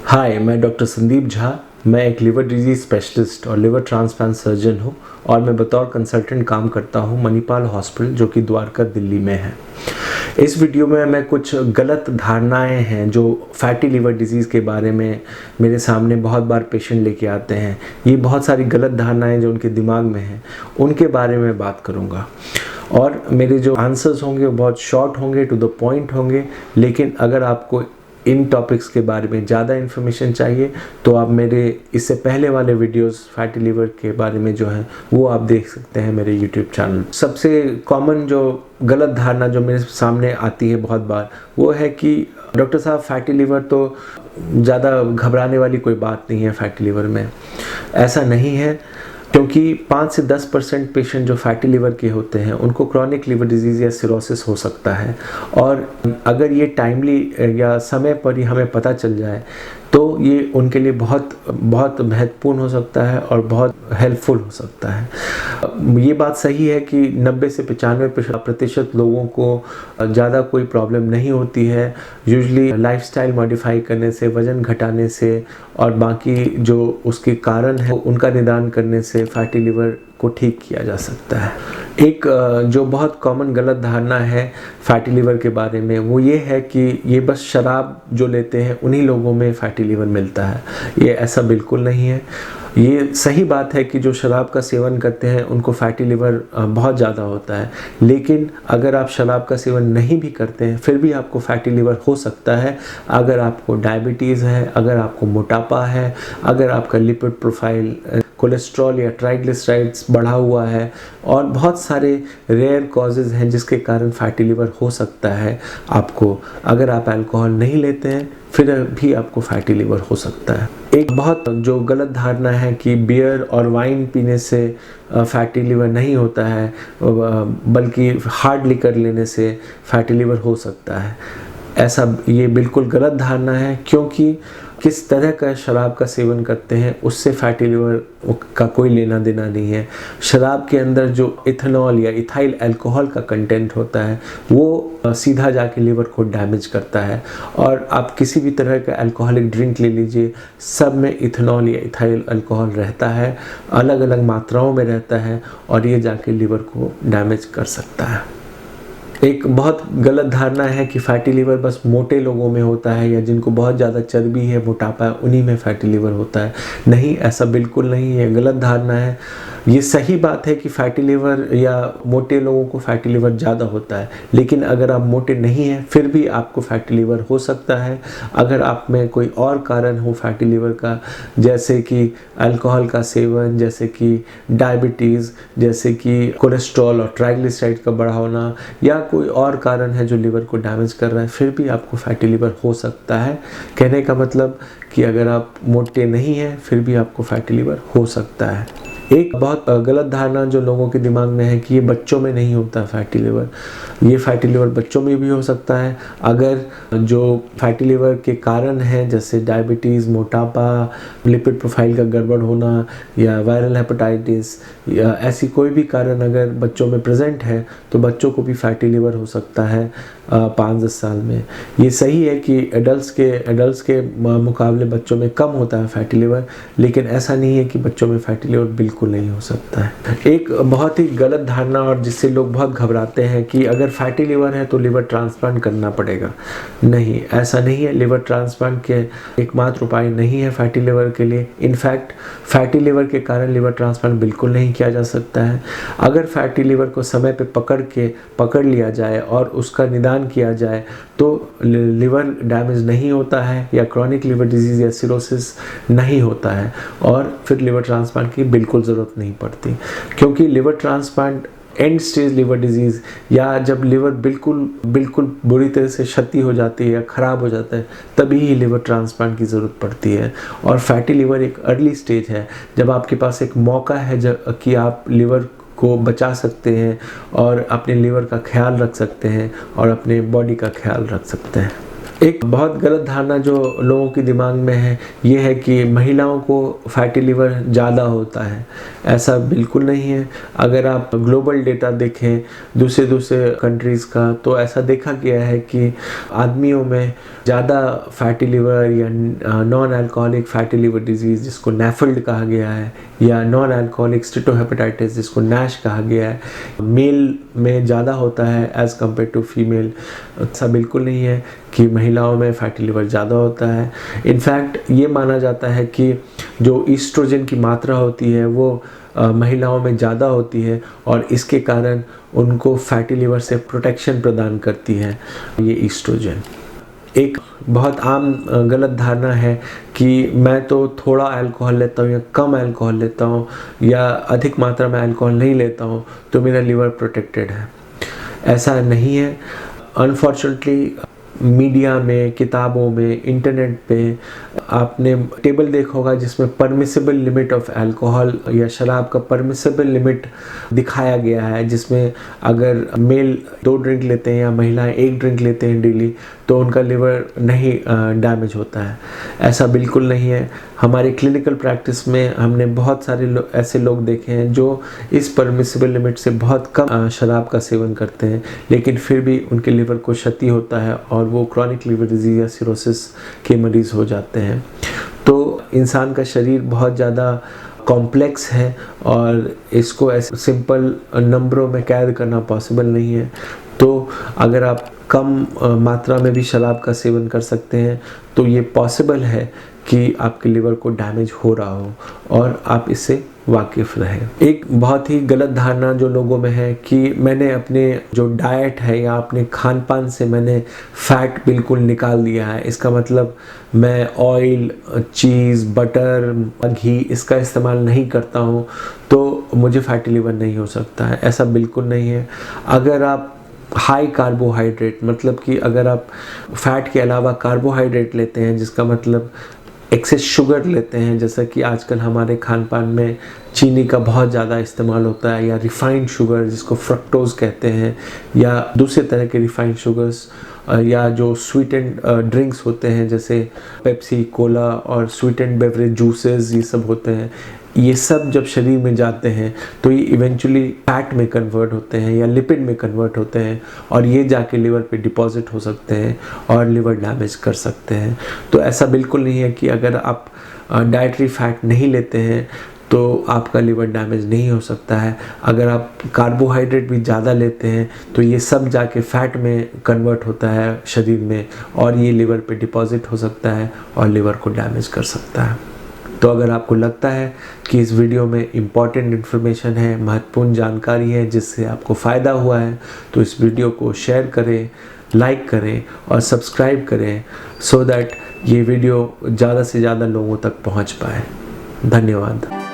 हाय, मैं डॉक्टर संदीप झा। मैं एक लिवर डिजीज़ स्पेशलिस्ट और लिवर ट्रांसप्लांट सर्जन हूँ और मैं बतौर कंसल्टेंट काम करता हूँ मणिपाल हॉस्पिटल जो कि द्वारका दिल्ली में है। इस वीडियो में मैं कुछ गलत धारणाएं हैं जो फैटी लिवर डिजीज़ के बारे में मेरे सामने बहुत बार पेशेंट लेके आते हैं। ये बहुत सारी गलत धारणाएं जो उनके दिमाग में हैं उनके बारे में बात करूँगा और मेरे जो आंसर्स होंगे वो बहुत शॉर्ट होंगे, टू द पॉइंट होंगे। लेकिन अगर आपको इन टॉपिक्स के बारे में ज़्यादा इन्फॉर्मेशन चाहिए तो आप मेरे इससे पहले वाले वीडियोस फैटी लिवर के बारे में जो है वो आप देख सकते हैं मेरे यूट्यूब चैनल। सबसे कॉमन जो गलत धारणा जो मेरे सामने आती है बहुत बार वो है कि डॉक्टर साहब फैटी लिवर तो ज़्यादा घबराने वाली कोई बात नहीं है फैटी लिवर में। ऐसा नहीं है, क्योंकि 5 से 10% पेशेंट जो फैटी लिवर के होते हैं उनको क्रॉनिक लिवर डिजीज़ या सिरोसिस हो सकता है और अगर ये टाइमली या समय पर ही हमें पता चल जाए तो ये उनके लिए बहुत बहुत महत्वपूर्ण हो सकता है और बहुत हेल्पफुल हो सकता है। ये बात सही है कि 90 से 95% लोगों को ज़्यादा कोई प्रॉब्लम नहीं होती है। यूजुअली लाइफस्टाइल मॉडिफाई करने से, वज़न घटाने से और बाकी जो उसके कारण है उनका निदान करने से फैटी लिवर को ठीक किया जा सकता है। एक जो बहुत कॉमन गलत धारणा है फैटी लिवर के बारे में वो ये है कि ये बस शराब जो लेते हैं उन्हीं लोगों में फैटी लिवर मिलता है। ये ऐसा बिल्कुल नहीं है। ये सही बात है कि जो शराब का सेवन करते हैं उनको फैटी लिवर बहुत ज़्यादा होता है, लेकिन अगर आप शराब का सेवन नहीं भी करते हैं फिर भी आपको फैटी लिवर हो सकता है। अगर आपको डायबिटीज़ है, अगर आपको मोटापा है, अगर आपका लिपिड प्रोफाइल, कोलेस्ट्रॉल या ट्राइग्लिसराइड्स बढ़ा हुआ है और बहुत सारे रेयर कॉजेज़ हैं जिसके कारण फैटी लिवर हो सकता है आपको। अगर आप अल्कोहल नहीं लेते हैं फिर भी आपको फैटी लिवर हो सकता है। एक बहुत जो गलत धारणा है कि बियर और वाइन पीने से फैटी लिवर नहीं होता है, बल्कि हार्ड लिकर लेने से फैटी लिवर हो सकता है। ऐसा ये बिल्कुल गलत धारणा है, क्योंकि किस तरह का शराब का सेवन करते हैं उससे फैटी लिवर का कोई लेना देना नहीं है। शराब के अंदर जो इथेनॉल या इथाइल अल्कोहल का कंटेंट होता है वो सीधा जाके लिवर को डैमेज करता है। और आप किसी भी तरह का अल्कोहलिक ड्रिंक ले लीजिए, सब में इथेनॉल या इथाइल अल्कोहल रहता है, अलग अलग मात्राओं में रहता है और ये जाके लिवर को डैमेज कर सकता है। एक बहुत गलत धारणा है कि फैटी लिवर बस मोटे लोगों में होता है या जिनको बहुत ज़्यादा चर्बी है, मोटापा है, उन्हीं में फैटी लिवर होता है। नहीं, ऐसा बिल्कुल नहीं है, गलत धारणा है। ये सही बात है कि फैटी लिवर या मोटे लोगों को फैटी लिवर ज़्यादा होता है, लेकिन अगर आप मोटे नहीं हैं फिर भी आपको फैटी लिवर हो सकता है। अगर आप में कोई और कारण हो फैटी लिवर का, जैसे कि अल्कोहल का सेवन, जैसे कि डायबिटीज़, जैसे कि कोलेस्ट्रॉल और ट्राइग्लिसराइड का बढ़ा होना या कोई और कारण है जो लिवर को डैमेज कर रहा है, फिर भी आपको फैटी लिवर हो सकता है। कहने का मतलब कि अगर आप मोटे नहीं हैं फिर भी आपको फैटी लिवर हो सकता है। एक बहुत गलत धारणा जो लोगों के दिमाग में है कि ये बच्चों में नहीं होता फैटी लिवर। ये फैटी लिवर बच्चों में भी हो सकता है। अगर जो फैटी लिवर के कारण हैं जैसे डायबिटीज़, मोटापा, लिपिड प्रोफाइल का गड़बड़ होना या वायरल हेपेटाइटिस या ऐसी कोई भी कारण अगर बच्चों में प्रेजेंट है तो बच्चों को भी फैटी लिवर हो सकता है 5-10 साल में। ये सही है कि एडल्ट्स के मुकाबले बच्चों में कम होता है फैटी लिवर, लेकिन ऐसा नहीं है कि बच्चों में फैटी लिवर बिल्कुल नहीं हो सकता है। एक बहुत ही गलत धारणा और जिससे लोग बहुत घबराते हैं कि अगर फैटी लिवर है तो लिवर ट्रांसप्लांट करना पड़ेगा। नहीं, ऐसा नहीं है। लिवर ट्रांसप्लांट के एकमात्र उपाय नहीं है फैटी लिवर के लिए। इनफैक्ट फैटी लिवर के कारण लिवर ट्रांसप्लांट बिल्कुल नहीं किया जा सकता है। अगर फैटी लिवर को समय पे पकड़ लिया जाए और उसका निदान किया जाए तो लिवर डैमेज नहीं होता है या क्रॉनिक लिवर डिजीज़ या सिरोसिस नहीं होता है और फिर लिवर ट्रांसप्लांट की बिल्कुल ज़रूरत नहीं पड़ती। क्योंकि liver transplant and stage liver disease या जब लिवर बिल्कुल बुरी तरह से क्षति हो जाती है या ख़राब हो जाता है तभी ही लिवर ट्रांसप्लांट की ज़रूरत पड़ती है। और फैटी लिवर एक अर्ली स्टेज है जब आपके पास एक मौका है कि आप लिवर को बचा सकते हैं और अपने लिवर का ख्याल रख सकते हैं और अपने बॉडी का ख्याल रख सकते हैं। एक बहुत गलत धारणा जो लोगों के दिमाग में है ये है कि महिलाओं को फैटी लिवर ज़्यादा होता है। ऐसा बिल्कुल नहीं है। अगर आप ग्लोबल डेटा देखें दूसरे कंट्रीज़ का, तो ऐसा देखा गया है कि आदमियों में ज़्यादा फैटी लिवर या non alcoholic fatty liver disease जिसको NAFLD कहा गया है, या नॉन अल्कोहलिक स्टेटोहेपेटाइटिस जिसको NASH कहा गया है, मेल में ज़्यादा होता है एज़ कम्पेयर टू फीमेल। ऐसा बिल्कुल नहीं है कि महिलाओं में फैटी लिवर ज़्यादा होता है। इनफैक्ट ये माना जाता है कि जो ईस्ट्रोजन की मात्रा होती है वो महिलाओं में ज़्यादा होती है और इसके कारण उनको फैटी लिवर से प्रोटेक्शन प्रदान करती है ये ईस्ट्रोजन। एक बहुत आम गलत धारणा है कि मैं तो थोड़ा अल्कोहल लेता हूँ या कम अल्कोहल लेता हूँ या अधिक मात्रा में अल्कोहल नहीं लेता हूँ तो मेरा लिवर प्रोटेक्टेड है। ऐसा नहीं है। अनफॉर्चुनेटली मीडिया में, किताबों में, इंटरनेट पे आपने टेबल देखा होगा जिसमें परमिसिबल लिमिट ऑफ अल्कोहल या शराब का परमिसिबल लिमिट दिखाया गया है, जिसमें अगर मेल 2 ड्रिंक लेते हैं या महिलाएं 1 ड्रिंक लेते हैं डेली तो उनका लिवर नहीं डैमेज होता है। ऐसा बिल्कुल नहीं है। हमारे क्लिनिकल प्रैक्टिस में हमने बहुत सारे ऐसे लोग देखे हैं जो इस परमिसिबल लिमिट से बहुत कम शराब का सेवन करते हैं लेकिन फिर भी उनके लिवर को क्षति होता है और वो क्रॉनिक लिवर डिजीज़ या सिरोसिस के मरीज़ हो जाते हैं। तो इंसान का शरीर बहुत ज़्यादा कॉम्प्लेक्स है और इसको ऐसे सिंपल नंबरों में कैद करना पॉसिबल नहीं है। तो अगर आप कम मात्रा में भी शराब का सेवन कर सकते हैं तो ये पॉसिबल है कि आपके लिवर को डैमेज हो रहा हो और आप इससे वाकिफ़ रहें। एक बहुत ही गलत धारणा जो लोगों में है कि मैंने अपने जो डाइट है या अपने खान पान से मैंने फ़ैट बिल्कुल निकाल दिया है, इसका मतलब मैं ऑयल, चीज़, बटर, घी इसका इस्तेमाल नहीं करता हूँ तो मुझे फैटी लिवर नहीं हो सकता है। ऐसा बिल्कुल नहीं है। अगर आप हाई कार्बोहाइड्रेट, मतलब कि अगर आप फैट के अलावा कार्बोहाइड्रेट लेते हैं, जिसका मतलब एक्सेस शुगर लेते हैं, जैसा कि आजकल हमारे खान पान में चीनी का बहुत ज़्यादा इस्तेमाल होता है, या रिफाइंड शुगर जिसको फ्रक्टोज कहते हैं, या दूसरे तरह के रिफाइंड शुगर्स, या जो स्वीटेंड ड्रिंक्स होते हैं जैसे पेप्सी, कोला और स्वीटेंड बेवरेज जूसेस, ये सब होते हैं। ये सब जब शरीर में जाते हैं तो ये इवेंचुअली फैट में कन्वर्ट होते हैं या लिपिड में कन्वर्ट होते हैं और ये जाके लिवर पे डिपॉजिट हो सकते हैं और लिवर डैमेज कर सकते हैं। तो ऐसा बिल्कुल नहीं है कि अगर आप डाइटरी फैट नहीं लेते हैं तो आपका लिवर डैमेज नहीं हो सकता है। अगर आप कार्बोहाइड्रेट भी ज़्यादा लेते हैं तो ये सब जाके फैट में कन्वर्ट होता है शरीर में और ये लिवर पे डिपॉजिट हो सकता है और लिवर को डैमेज कर सकता है। तो अगर आपको लगता है कि इस वीडियो में इम्पॉर्टेंट इन्फॉर्मेशन है, महत्वपूर्ण जानकारी है जिससे आपको फ़ायदा हुआ है, तो इस वीडियो को शेयर करें, लाइक करें और सब्सक्राइब करें सो दैट ये वीडियो ज़्यादा से ज़्यादा लोगों तक पहुंच पाए। धन्यवाद।